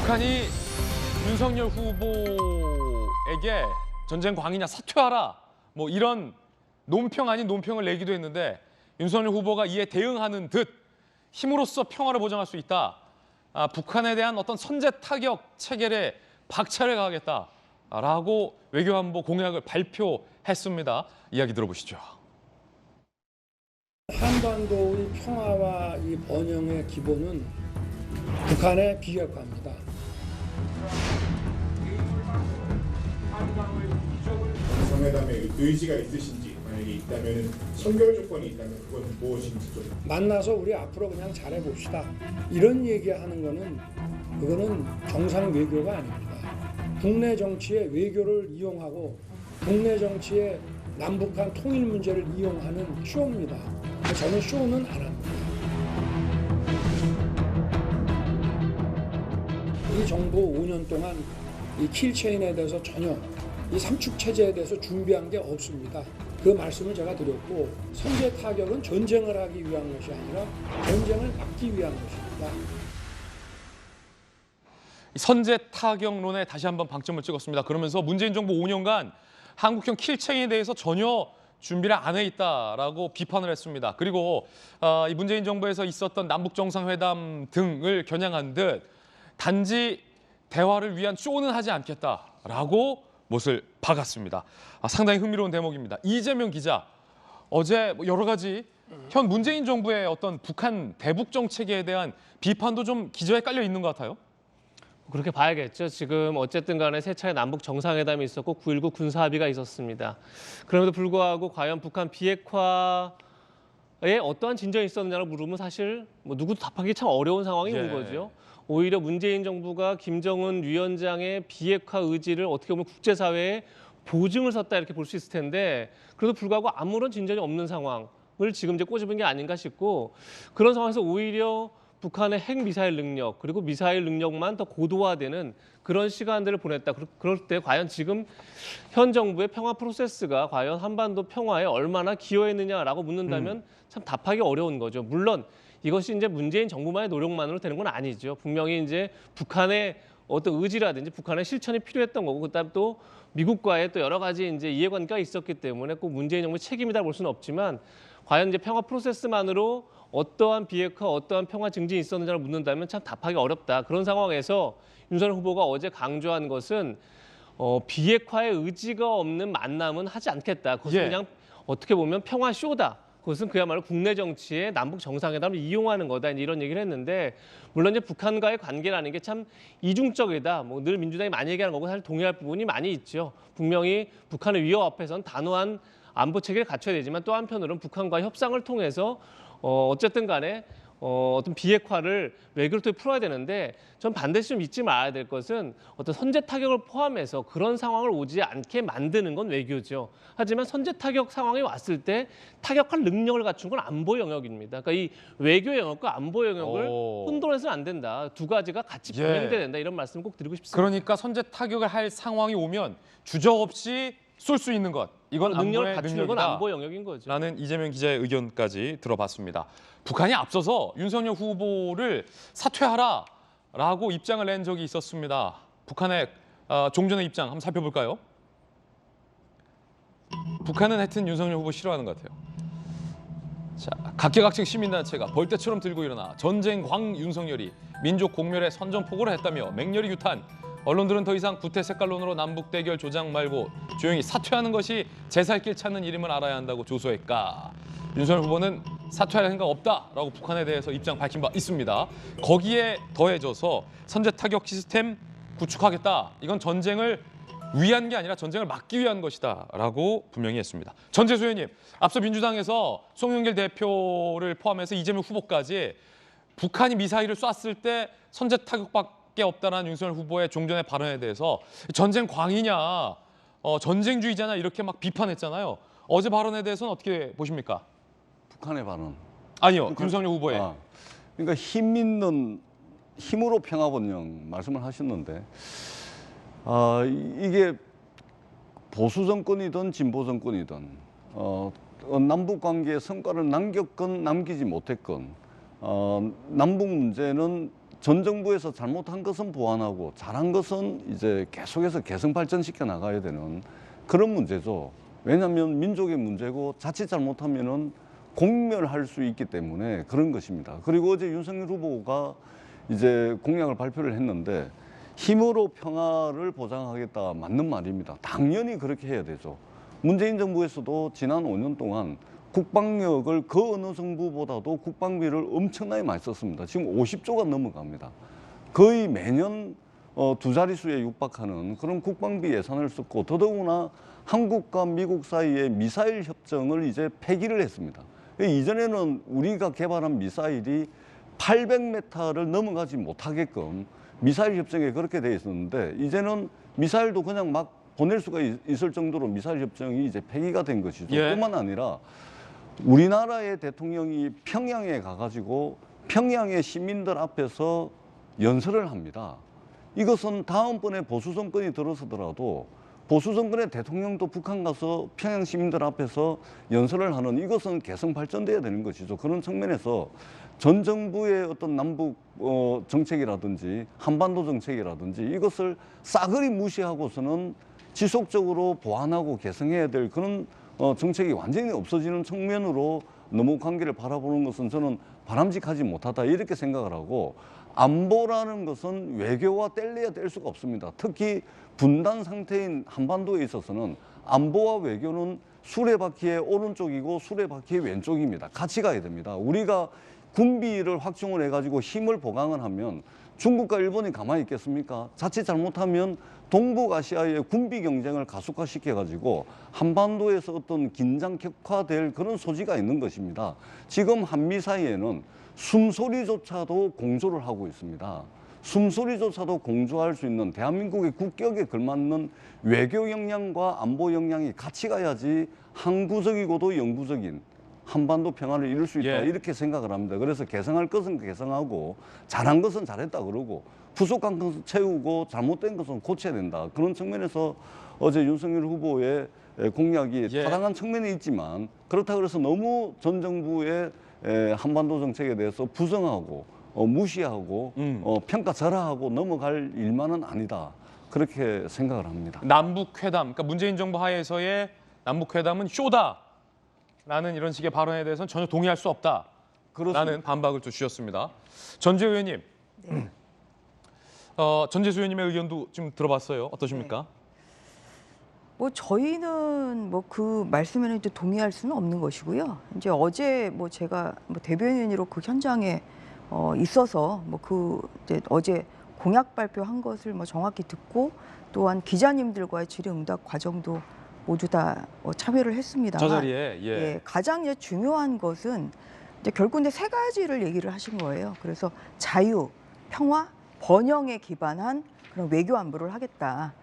북한이 윤석열 후보에게 전쟁 광이냐 사퇴하라 뭐 이런 논평 아닌 논평을 내기도 했는데 윤석열 후보가 이에 대응하는 듯 힘으로써 평화를 보장할 수 있다. 북한에 대한 어떤 선제 타격 체결에 박차를 가하겠다라고 외교안보 공약을 발표했습니다. 이야기 들어보시죠. 한반도의 평화와 이 번영의 기본은 북한의 비핵화입니다. 정상회담에 의지가 있으신지 만약에 있다면 선결 조건이 있다면 그건 무엇인지 좀 만나서 우리 앞으로 그냥 잘해봅시다. 이런 얘기하는 거는 그거는 정상 외교가 아닙니다. 국내 정치에 외교를 이용하고 국내 정치에 남북한 통일 문제를 이용하는 쇼입니다. 저는 쇼는 안 합니다. 이 정부 5년 동안 이 킬체인에 대해서 전혀 이 삼축 체제에 대해서 준비한 게 없습니다. 그 말씀을 제가 드렸고 선제 타격은 전쟁을 하기 위한 것이 아니라 전쟁을 막기 위한 것입니다. 선제 타격론에 다시 한번 방점을 찍었습니다. 그러면서 문재인 정부 5년간 한국형 킬체인에 대해서 전혀 준비를 안 해 있다라고 비판을 했습니다. 그리고 이 문재인 정부에서 있었던 남북 정상회담 등을 겨냥한 듯 단지 대화를 위한 쇼는 하지 않겠다라고 못을 박았습니다. 상당히 흥미로운 대목입니다. 이재명 기자, 어제 여러 가지 현 문재인 정부의 어떤 북한 대북 정책에 대한 비판도 좀 기저에 깔려 있는 것 같아요. 그렇게 봐야겠죠. 지금 어쨌든 간에 세 차례 남북 정상회담이 있었고 9.19 군사합의가 있었습니다. 그럼에도 불구하고 과연 북한 비핵화에 어떠한 진전이 있었느냐를 물으면 사실 누구도 답하기 참 어려운 상황인 거죠. 오히려 문재인 정부가 김정은 위원장의 비핵화 의지를 어떻게 보면 국제사회에 보증을 섰다 이렇게 볼 수 있을 텐데 그래도 불구하고 아무런 진전이 없는 상황을 지금 이제 꼬집은 게 아닌가 싶고 그런 상황에서 오히려 북한의 핵미사일 능력 그리고 미사일 능력만 더 고도화되는 그런 시간들을 보냈다. 그럴 때 과연 지금 현 정부의 평화 프로세스가 과연 한반도 평화에 얼마나 기여했느냐라고 묻는다면 참 답하기 어려운 거죠. 물론 이것이 이제 문재인 정부만의 노력만으로 되는 건 아니죠. 분명히 이제 북한의 어떤 의지라든지 북한의 실천이 필요했던 거고 그다음 또 미국과의 또 여러 가지 이제 이해관계가 있었기 때문에 꼭 문재인 정부의 책임이다 볼 수는 없지만 과연 이제 평화 프로세스만으로 어떠한 비핵화, 어떠한 평화 증진이 있었는지를 묻는다면 참 답하기 어렵다. 그런 상황에서 윤석열 후보가 어제 강조한 것은 비핵화의 의지가 없는 만남은 하지 않겠다. 그것은 그냥 어떻게 보면 평화 쇼다. 그것은 그야말로 국내 정치에 남북 정상회담을 이용하는 거다. 이런 얘기를 했는데 물론 이제 북한과의 관계라는 게 참 이중적이다. 늘 민주당이 많이 얘기하는 거고 사실 동의할 부분이 많이 있죠. 분명히 북한의 위협 앞에서는 단호한 안보 체계를 갖춰야 되지만 또 한편으로는 북한과의 협상을 통해서 어쨌든 간에 어떤 비핵화를 외교를 통해 풀어야 되는데 전 반드시 좀 잊지 말아야 될 것은 어떤 선제 타격을 포함해서 그런 상황을 오지 않게 만드는 건 외교죠. 하지만 선제 타격 상황이 왔을 때 타격할 능력을 갖춘 건 안보 영역입니다. 그러니까 이 외교 영역과 안보 영역을 혼돈해서는 안 된다. 두 가지가 같이 병행돼야 된다. 이런 말씀을 꼭 드리고 싶습니다. 그러니까 선제 타격을 할 상황이 오면 주저없이 쏠 수 있는 것. 이건 능력을 갖추는 건 능력이다. 안보 영역인 거죠. 라는 이재명 기자의 의견까지 들어봤습니다. 북한이 앞서서 윤석열 후보를 사퇴하라라고 입장을 낸 적이 있었습니다. 북한의 종전의 입장 한번 살펴볼까요? 북한은 하여튼 윤석열 후보 싫어하는 것 같아요. 자, 각계각층 시민단체가 벌떼처럼 들고 일어나 전쟁 광 윤석열이 민족 공멸에 선전포고를 했다며 맹렬히 유탄. 언론들은 더 이상 구태 색깔론으로 남북 대결 조장 말고 조용히 사퇴하는 것이 제살길 찾는 일임을 알아야 한다고 조소했까. 윤석열 후보는 사퇴할 생각 없다라고 북한에 대해서 입장 밝힌 바 있습니다. 거기에 더해져서 선제 타격 시스템 구축하겠다. 이건 전쟁을 위한 게 아니라 전쟁을 막기 위한 것이다라고 분명히 했습니다. 전재수 의원님, 앞서 민주당에서 송영길 대표를 포함해서 이재명 후보까지 북한이 미사일을 쐈을 때 선제 타격밖에 없다라는 윤석열 후보의 종전의 발언에 대해서 전쟁 광이냐, 전쟁주의자냐 이렇게 막 비판했잖아요. 어제 발언에 대해서는 어떻게 보십니까? 북한의 발언. 아니요, 윤석열 후보의. 그러니까 힘 있는 힘으로 평화 번영 말씀을 하셨는데 이게 보수 정권이든 진보 정권이든 남북 관계에 성과를 남겼건 남기지 못했건 남북 문제는 전 정부에서 잘못한 것은 보완하고 잘한 것은 이제 계속해서 개성 발전시켜 나가야 되는 그런 문제죠. 왜냐하면 민족의 문제고 자칫 잘못하면은 공멸할 수 있기 때문에 그런 것입니다. 그리고 어제 윤석열 후보가 이제 공약을 발표를 했는데 힘으로 평화를 보장하겠다 맞는 말입니다. 당연히 그렇게 해야 되죠. 문재인 정부에서도 지난 5년 동안 국방력을 그 어느 정부보다도 국방비를 엄청나게 많이 썼습니다. 지금 50조가 넘어갑니다. 거의 매년 두 자릿수에 육박하는 그런 국방비 예산을 썼고 더더구나 한국과 미국 사이에 미사일 협정을 이제 폐기를 했습니다. 이전에는 우리가 개발한 미사일이 800m를 넘어가지 못하게끔 미사일 협정에 그렇게 돼 있었는데 이제는 미사일도 그냥 막 보낼 수가 있을 정도로 미사일 협정이 이제 폐기가 된 것이죠. 예. 뿐만 아니라 우리나라의 대통령이 평양에 가가지고 평양의 시민들 앞에서 연설을 합니다. 이것은 다음번에 보수 정권이 들어서더라도 보수 정권의 대통령도 북한 가서 평양 시민들 앞에서 연설을 하는 이것은 개성 발전돼야 되는 것이죠. 그런 측면에서 전 정부의 어떤 남북 정책이라든지 한반도 정책이라든지 이것을 싸그리 무시하고서는 지속적으로 보완하고 개성해야 될 그런 정책이 완전히 없어지는 측면으로 너무 관계를 바라보는 것은 저는 바람직하지 못하다 이렇게 생각을 하고 안보라는 것은 외교와 뗄래야 뗄 수가 없습니다. 특히 분단 상태인 한반도에 있어서는 안보와 외교는 수레바퀴의 오른쪽이고 수레바퀴의 왼쪽입니다. 같이 가야 됩니다. 우리가 군비를 확충을 해가지고 힘을 보강을 하면 중국과 일본이 가만히 있겠습니까? 자칫 잘못하면 동북아시아의 군비 경쟁을 가속화시켜가지고 한반도에서 어떤 긴장 격화될 그런 소지가 있는 것입니다. 지금 한미 사이에는 숨소리조차도 공조를 하고 있습니다. 숨소리조차도 공조할 수 있는 대한민국의 국격에 걸맞는 외교 역량과 안보 역량이 같이 가야지 항구적이고도 영구적인 한반도 평화를 이룰 수 있다 예. 이렇게 생각을 합니다. 그래서 개성할 것은 개성하고 잘한 것은 잘했다 그러고 부족한 것은 채우고 잘못된 것은 고쳐야 된다. 그런 측면에서 어제 윤석열 후보의 공약이 예. 타당한 측면이 있지만 그렇다고 해서 너무 전 정부의 한반도 정책에 대해서 부정하고 무시하고 평가절하하고 넘어갈 일만은 아니다. 그렇게 생각을 합니다. 남북회담, 그러니까 문재인 정부 하에서의 남북회담은 쇼다라는 이런 식의 발언에 대해서는 전혀 동의할 수 없다라는 그렇습니다. 반박을 또 주셨습니다. 전재 의원님, 전재수 의원님의 의견도 좀 들어봤어요. 어떠십니까? 뭐 저희는 뭐 그 말씀에는 이제 동의할 수는 없는 것이고요. 이제 어제 뭐 제가 뭐 대변인으로 그 현장에 있어서 뭐 그 이제 어제 공약 발표한 것을 뭐 정확히 듣고 또한 기자님들과의 질의응답 과정도 모두 다 참여를 했습니다만 저 자리에 예, 가장 이제 중요한 것은 이제 결국 이제 세 가지를 얘기를 하신 거예요. 그래서 자유, 평화, 번영에 기반한 그런 외교 안보를 하겠다.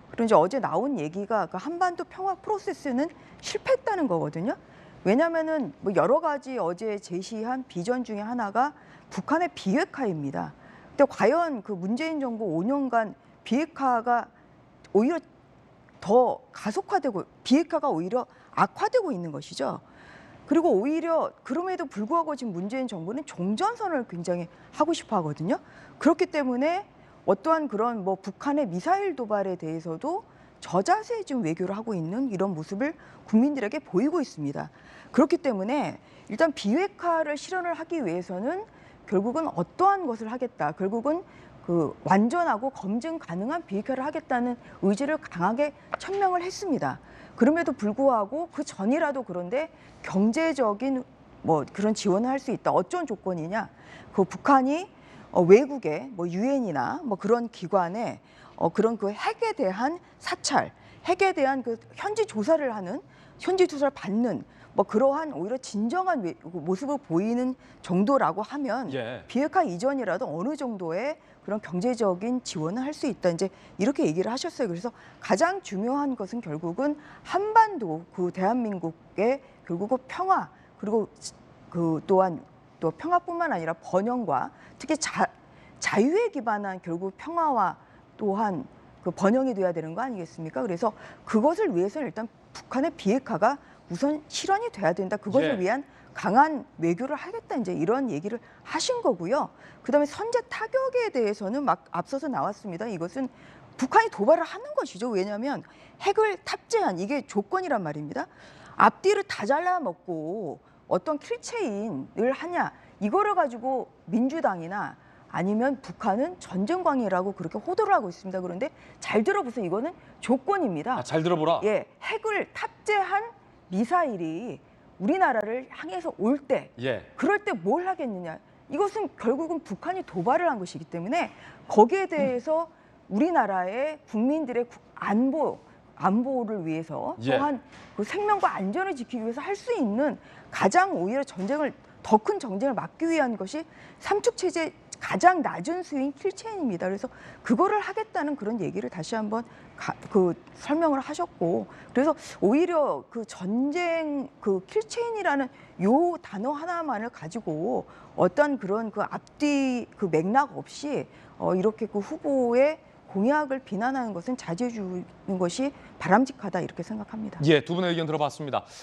그리고 이제 어제 나온 얘기가 그 한반도 평화 프로세스는 실패했다는 거거든요. 왜냐하면은 뭐 여러 가지 어제 제시한 비전 중에 하나가 북한의 비핵화입니다. 근데 과연 그 문재인 정부 5년간 비핵화가 오히려 더 가속화되고 비핵화가 오히려 악화되고 있는 것이죠. 그리고 오히려 그럼에도 불구하고 지금 문재인 정부는 종전선언을 굉장히 하고 싶어 하거든요. 그렇기 때문에 어떠한 그런 뭐 북한의 미사일 도발에 대해서도 저자세에 지금 외교를 하고 있는 이런 모습을 국민들에게 보이고 있습니다. 그렇기 때문에 일단 비핵화를 실현을 하기 위해서는 결국은 어떠한 것을 하겠다. 결국은 그 완전하고 검증 가능한 비핵화를 하겠다는 의지를 강하게 천명을 했습니다. 그럼에도 불구하고 그 전이라도 그런데 경제적인 뭐 그런 지원을 할 수 있다. 어떤 조건이냐? 그 북한이 외국의 뭐 유엔이나 뭐 그런 기관에 그런 그 핵에 대한 사찰, 핵에 대한 그 현지 조사를 하는, 현지 조사를 받는 뭐 그러한 오히려 진정한 모습을 보이는 정도라고 하면 예. 비핵화 이전이라도 어느 정도의 그런 경제적인 지원을 할 수 있다. 이제 이렇게 얘기를 하셨어요. 그래서 가장 중요한 것은 결국은 한반도 그 대한민국의 결국은 평화 그리고 그 또한 또 평화뿐만 아니라 번영과 특히 자유에 기반한 결국 평화와 또한 그 번영이 돼야 되는 거 아니겠습니까? 그래서 그것을 위해서는 일단 북한의 비핵화가 우선 실현이 돼야 된다. 그것을 예. 위한 강한 외교를 하겠다. 이제 이런 얘기를 하신 거고요. 그다음에 선제 타격에 대해서는 막 앞서서 나왔습니다. 이것은 북한이 도발을 하는 것이죠. 왜냐하면 핵을 탑재한 이게 조건이란 말입니다. 앞뒤를 다 잘라먹고 어떤 킬체인을 하냐 이거를 가지고 민주당이나 아니면 북한은 전쟁광이라고 그렇게 호도를 하고 있습니다. 그런데 잘 들어보세요. 이거는 조건입니다. 아, 잘 들어보라. 예, 핵을 탑재한 미사일이 우리나라를 향해서 올 때, 예. 그럴 때 뭘 하겠느냐? 이것은 결국은 북한이 도발을 한 것이기 때문에 거기에 대해서 우리나라의 국민들의 안보를 위해서 예. 또한 그 생명과 안전을 지키기 위해서 할 수 있는 가장 오히려 더 큰 전쟁을 막기 위한 것이 삼축 체제 가장 낮은 수위인 킬체인입니다. 그래서 그거를 하겠다는 그런 얘기를 다시 한번 설명을 하셨고, 그래서 오히려 그 전쟁 그 킬체인이라는 요 단어 하나만을 가지고 어떤 그런 그 앞뒤 그 맥락 없이 이렇게 그 후보의 공약을 비난하는 것은 자제해 주는 것이 바람직하다 이렇게 생각합니다. 예, 두 분의 의견 들어봤습니다.